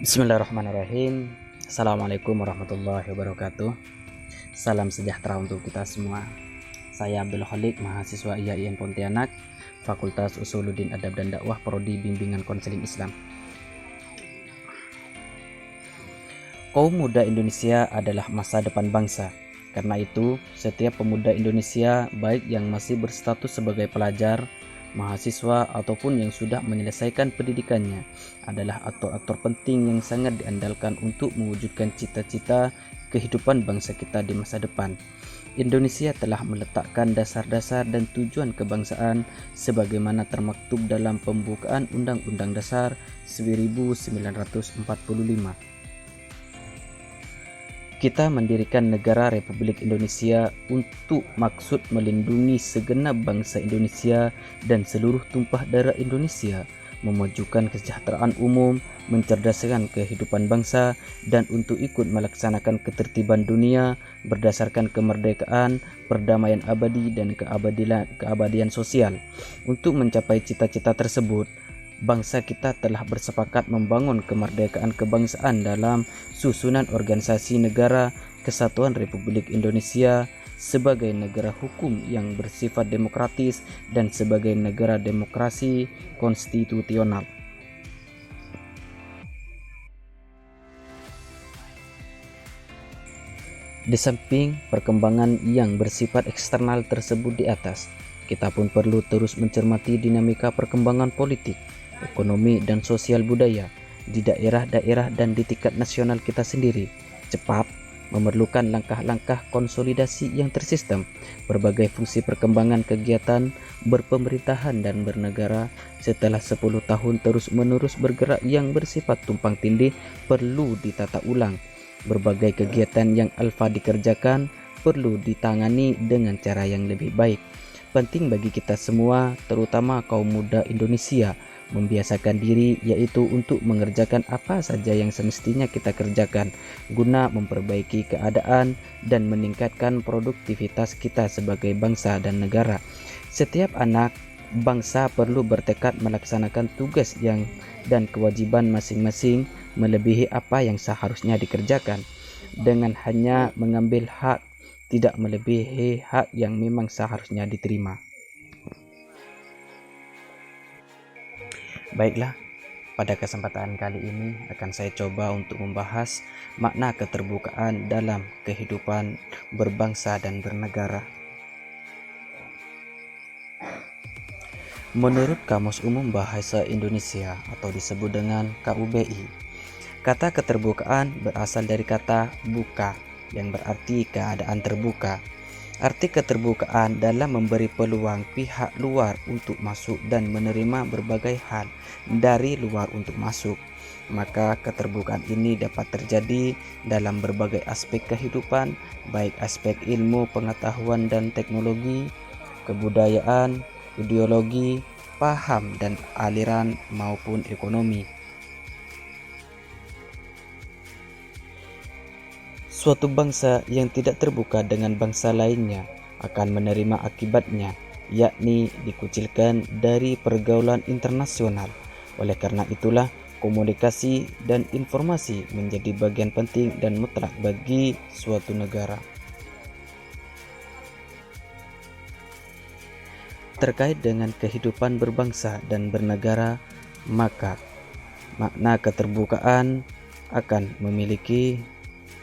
Bismillahirrahmanirrahim. Assalamualaikum warahmatullahi wabarakatuh. Salam sejahtera untuk kita semua. Saya Abdul Khalik, mahasiswa IAIN Pontianak, Fakultas Usuluddin Adab dan Dakwah, Prodi Bimbingan Konseling Islam. Kaum muda Indonesia adalah masa depan bangsa. Karena itu, setiap pemuda Indonesia, baik yang masih berstatus sebagai pelajar, mahasiswa, ataupun yang sudah menyelesaikan pendidikannya, adalah aktor-aktor penting yang sangat diandalkan untuk mewujudkan cita-cita kehidupan bangsa kita di masa depan. Indonesia telah meletakkan dasar-dasar dan tujuan kebangsaan sebagaimana termaktub dalam pembukaan Undang-Undang Dasar 1945. Kita mendirikan negara Republik Indonesia untuk maksud melindungi segenap bangsa Indonesia dan seluruh tumpah darah Indonesia, memajukan kesejahteraan umum, mencerdaskan kehidupan bangsa, dan untuk ikut melaksanakan ketertiban dunia berdasarkan kemerdekaan, perdamaian abadi, dan keabadian sosial. Untuk mencapai cita-cita tersebut, bangsa kita telah bersepakat membangun kemerdekaan kebangsaan dalam susunan organisasi negara Kesatuan Republik Indonesia sebagai negara hukum yang bersifat demokratis dan sebagai negara demokrasi konstitusional. Di samping perkembangan yang bersifat eksternal tersebut di atas, kita pun perlu terus mencermati dinamika perkembangan politik, ekonomi, dan sosial budaya di daerah-daerah dan di tingkat nasional kita sendiri. Cepat memerlukan langkah-langkah konsolidasi yang tersistem, berbagai fungsi perkembangan kegiatan berpemerintahan dan bernegara setelah 10 tahun terus-menerus bergerak yang bersifat tumpang tindih perlu ditata ulang. Berbagai kegiatan yang alfa dikerjakan perlu ditangani dengan cara yang lebih baik. Penting bagi kita semua, terutama kaum muda Indonesia, membiasakan diri yaitu untuk mengerjakan apa saja yang semestinya kita kerjakan guna memperbaiki keadaan dan meningkatkan produktivitas kita sebagai bangsa dan negara. Setiap anak bangsa perlu bertekad melaksanakan tugas dan kewajiban masing-masing melebihi apa yang seharusnya dikerjakan, dengan hanya mengambil hak, tidak melebihi hak yang memang seharusnya diterima. Baiklah, pada kesempatan kali ini akan saya coba untuk membahas makna keterbukaan dalam kehidupan berbangsa dan bernegara. Menurut Kamus Umum Bahasa Indonesia atau disebut dengan KUBI, kata keterbukaan berasal dari kata buka yang berarti keadaan terbuka. Arti keterbukaan dalam memberi peluang pihak luar untuk masuk dan menerima berbagai hal dari luar untuk masuk. Maka keterbukaan ini dapat terjadi dalam berbagai aspek kehidupan, baik aspek ilmu, pengetahuan dan teknologi, kebudayaan, ideologi, paham dan aliran maupun ekonomi. Suatu bangsa yang tidak terbuka dengan bangsa lainnya akan menerima akibatnya, yakni dikucilkan dari pergaulan internasional. Oleh karena itulah, komunikasi dan informasi menjadi bagian penting dan mutlak bagi suatu negara. Terkait dengan kehidupan berbangsa dan bernegara, maka makna keterbukaan akan memiliki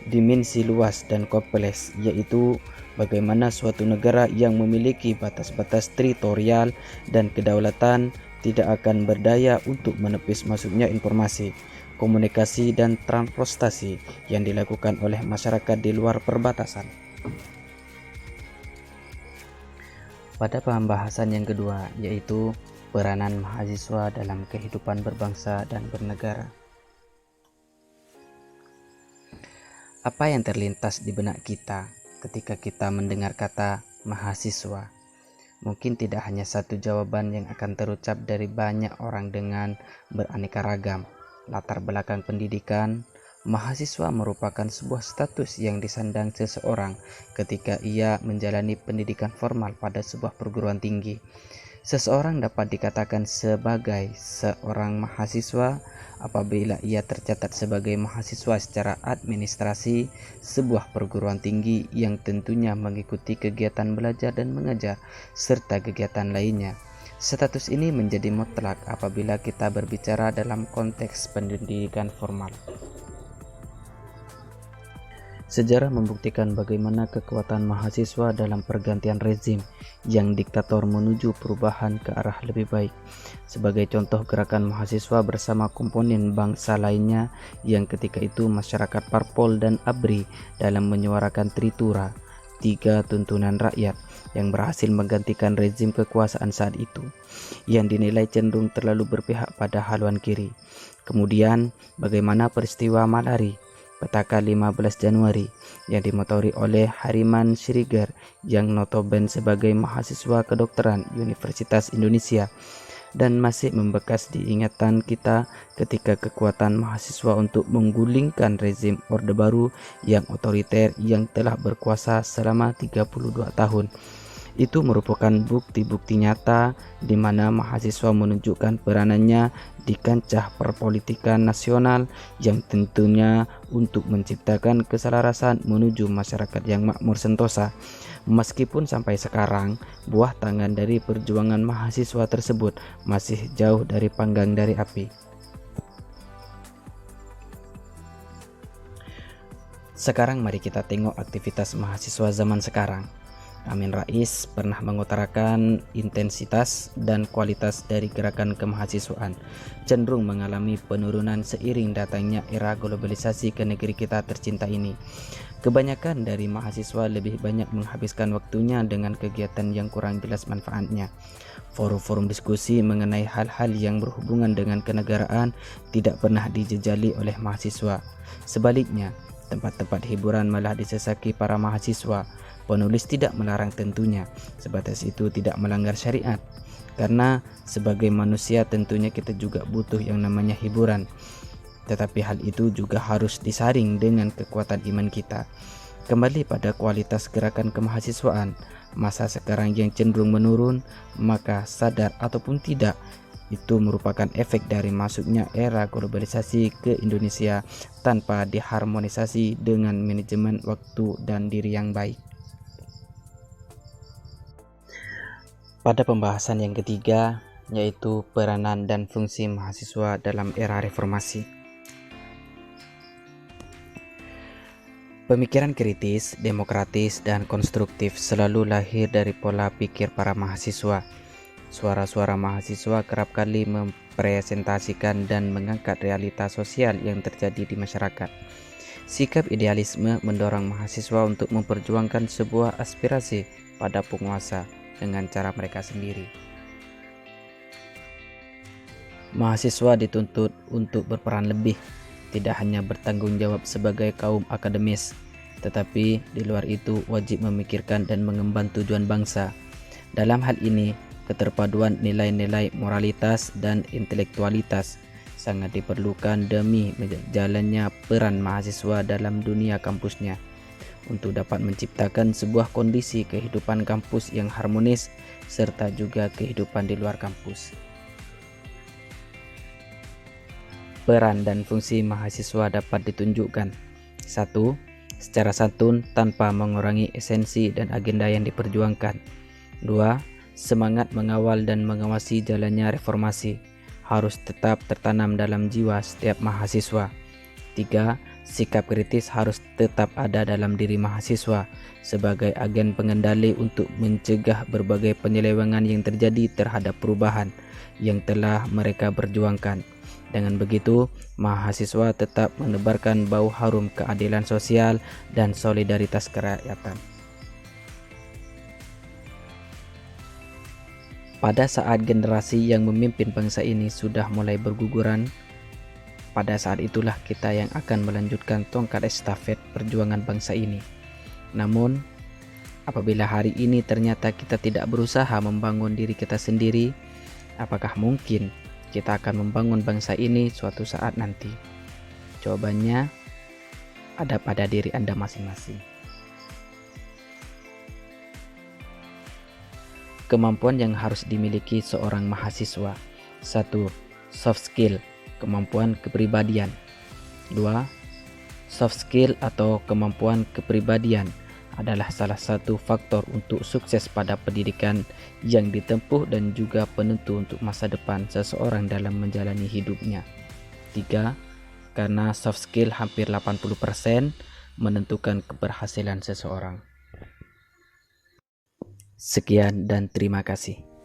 dimensi luas dan kompleks, yaitu bagaimana suatu negara yang memiliki batas-batas teritorial dan kedaulatan tidak akan berdaya untuk menepis masuknya informasi, komunikasi dan transportasi yang dilakukan oleh masyarakat di luar perbatasan. Pada pembahasan yang kedua, yaitu peranan mahasiswa dalam kehidupan berbangsa dan bernegara. Apa yang terlintas di benak kita ketika kita mendengar kata mahasiswa? Mungkin tidak hanya satu jawaban yang akan terucap dari banyak orang dengan beraneka ragam latar belakang pendidikan. Mahasiswa merupakan sebuah status yang disandang seseorang ketika ia menjalani pendidikan formal pada sebuah perguruan tinggi. Seseorang dapat dikatakan sebagai seorang mahasiswa apabila ia tercatat sebagai mahasiswa secara administrasi sebuah perguruan tinggi yang tentunya mengikuti kegiatan belajar dan mengajar serta kegiatan lainnya. Status ini menjadi mutlak apabila kita berbicara dalam konteks pendidikan formal. Sejarah membuktikan bagaimana kekuatan mahasiswa dalam pergantian rezim yang diktator menuju perubahan ke arah lebih baik. Sebagai contoh, gerakan mahasiswa bersama komponen bangsa lainnya yang ketika itu masyarakat parpol dan ABRI dalam menyuarakan Tritura, 3 tuntunan rakyat, yang berhasil menggantikan rezim kekuasaan saat itu, yang dinilai cenderung terlalu berpihak pada haluan kiri. Kemudian, bagaimana peristiwa Malari, petaka 15 Januari yang dimotori oleh Hariman Schriger yang notabene sebagai mahasiswa kedokteran Universitas Indonesia dan masih membekas di ingatan kita ketika kekuatan mahasiswa untuk menggulingkan rezim Orde Baru yang otoriter yang telah berkuasa selama 32 tahun. Itu merupakan bukti-bukti nyata di mana mahasiswa menunjukkan peranannya di kancah perpolitikan nasional yang tentunya untuk menciptakan keselarasan menuju masyarakat yang makmur sentosa. Meskipun sampai sekarang buah tangan dari perjuangan mahasiswa tersebut masih jauh dari panggang dari api. Sekarang mari kita tengok aktivitas mahasiswa zaman sekarang. Amin Rais pernah mengutarakan intensitas dan kualitas dari gerakan kemahasiswaan cenderung mengalami penurunan seiring datangnya era globalisasi ke negeri kita tercinta ini. Kebanyakan dari mahasiswa lebih banyak menghabiskan waktunya dengan kegiatan yang kurang jelas manfaatnya. Forum-forum diskusi mengenai hal-hal yang berhubungan dengan kenegaraan tidak pernah dijejali oleh mahasiswa. Sebaliknya, tempat-tempat hiburan malah disesaki para mahasiswa. Penulis tidak melarang tentunya, sebatas itu tidak melanggar syariat. Karena sebagai manusia tentunya kita juga butuh yang namanya hiburan. Tetapi hal itu juga harus disaring dengan kekuatan iman kita. Kembali pada kualitas gerakan kemahasiswaan, masa sekarang yang cenderung menurun, maka sadar ataupun tidak, itu merupakan efek dari masuknya era globalisasi ke Indonesia tanpa diharmonisasi dengan manajemen waktu dan diri yang baik. Pada pembahasan yang ketiga, yaitu peranan dan fungsi mahasiswa dalam era reformasi. Pemikiran kritis, demokratis, dan konstruktif selalu lahir dari pola pikir para mahasiswa. Suara-suara mahasiswa kerap kali mempresentasikan dan mengangkat realitas sosial yang terjadi di masyarakat. Sikap idealisme mendorong mahasiswa untuk memperjuangkan sebuah aspirasi pada penguasa dengan cara mereka sendiri. Mahasiswa dituntut untuk berperan lebih, tidak hanya bertanggung jawab sebagai kaum akademis, tetapi di luar itu wajib memikirkan dan mengemban tujuan bangsa. Dalam hal ini, keterpaduan nilai-nilai moralitas dan intelektualitas sangat diperlukan demi jalannya peran mahasiswa dalam dunia kampusnya, untuk dapat menciptakan sebuah kondisi kehidupan kampus yang harmonis serta juga kehidupan di luar kampus. Peran dan fungsi mahasiswa dapat ditunjukkan. 1. Secara santun tanpa mengurangi esensi dan agenda yang diperjuangkan. 2. Semangat mengawal dan mengawasi jalannya reformasi harus tetap tertanam dalam jiwa setiap mahasiswa. 3. Sikap kritis harus tetap ada dalam diri mahasiswa sebagai agen pengendali untuk mencegah berbagai penyelewengan yang terjadi terhadap perubahan yang telah mereka perjuangkan. Dengan begitu, mahasiswa tetap menebarkan bau harum keadilan sosial dan solidaritas kerakyatan. Pada saat generasi yang memimpin bangsa ini sudah mulai berguguran, pada saat itulah kita yang akan melanjutkan tongkat estafet perjuangan bangsa ini. Namun, apabila hari ini ternyata kita tidak berusaha membangun diri kita sendiri, apakah mungkin kita akan membangun bangsa ini suatu saat nanti? Jawabannya ada pada diri Anda masing-masing. kemampuan yang harus dimiliki seorang mahasiswa. 1. Soft skill, kemampuan kepribadian. 2. Soft skill atau kemampuan kepribadian adalah salah satu faktor untuk sukses pada pendidikan yang ditempuh dan juga penentu untuk masa depan seseorang dalam menjalani hidupnya. 3. Karena soft skill hampir 80% menentukan keberhasilan seseorang. Sekian dan terima kasih.